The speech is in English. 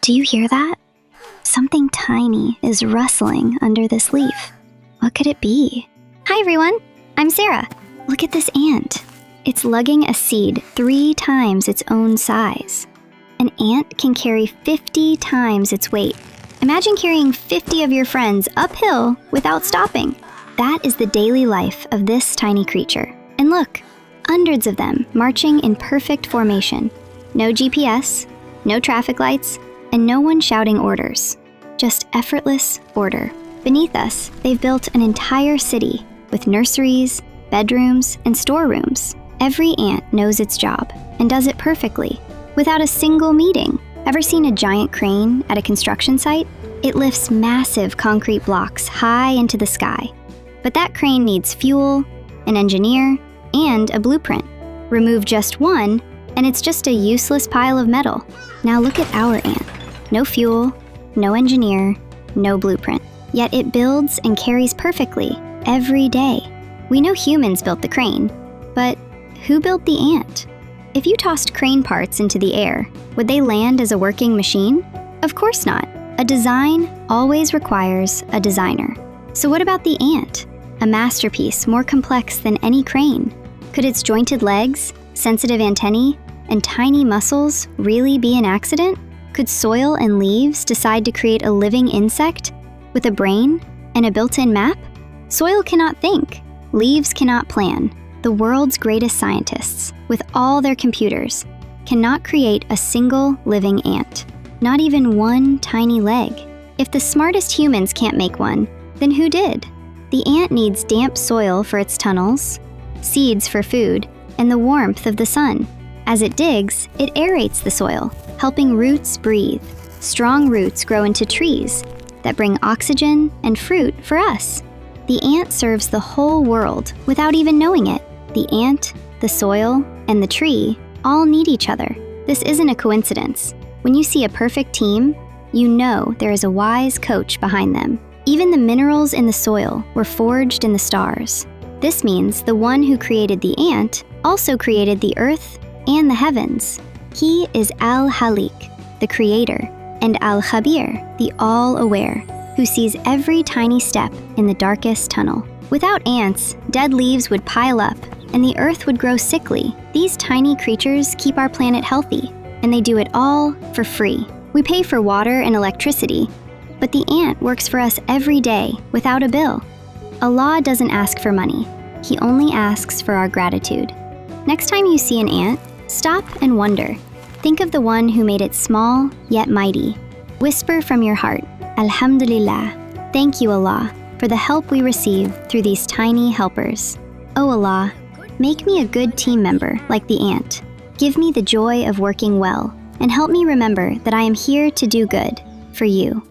Do you hear that? Something tiny is rustling under this leaf. What could it be? Hi everyone, I'm Sarah. Look at this ant. It's lugging a seed 3 times its own size. An ant can carry 50 times its weight. Imagine carrying 50 of your friends uphill without stopping. That is the daily life of this tiny creature. And look, hundreds of them marching in perfect formation. No GPS, no traffic lights, and no one shouting orders. Just effortless order. Beneath us, they've built an entire city with nurseries, bedrooms, and storerooms. Every ant knows its job and does it perfectly, without a single meeting. Ever seen a giant crane at a construction site? It lifts massive concrete blocks high into the sky. But that crane needs fuel, an engineer, and a blueprint. Remove just one, and it's just a useless pile of metal. Now look at our ant. No fuel, no engineer, no blueprint. Yet it builds and carries perfectly every day. We know humans built the crane, but who built the ant? If you tossed crane parts into the air, would they land as a working machine? Of course not. A design always requires a designer. So what about the ant? A masterpiece more complex than any crane. Could its jointed legs, sensitive antennae, and tiny muscles really be an accident? Could soil and leaves decide to create a living insect with a brain and a built-in map? Soil cannot think. Leaves cannot plan. The world's greatest scientists, with all their computers, cannot create a single living ant. Not even one tiny leg. If the smartest humans can't make one, then who did? The ant needs damp soil for its tunnels, seeds for food, and the warmth of the sun. As it digs, it aerates the soil, helping roots breathe. Strong roots grow into trees that bring oxygen and fruit for us. The ant serves the whole world without even knowing it. The ant, the soil, and the tree all need each other. This isn't a coincidence. When you see a perfect team, you know there is a wise coach behind them. Even the minerals in the soil were forged in the stars. This means the one who created the ant also created the earth and the heavens. He is Al-Khaliq, the creator, and Al-Khabir, the all-aware, who sees every tiny step in the darkest tunnel. Without ants, dead leaves would pile up, and the earth would grow sickly. These tiny creatures keep our planet healthy, and they do it all for free. We pay for water and electricity, but the ant works for us every day without a bill. Allah doesn't ask for money. He only asks for our gratitude. Next time you see an ant, stop and wonder. Think of the one who made it small yet mighty. Whisper from your heart, Alhamdulillah. Thank you, Allah, for the help we receive through these tiny helpers. Oh Allah, make me a good team member like the ant. Give me the joy of working well, and help me remember that I am here to do good for you.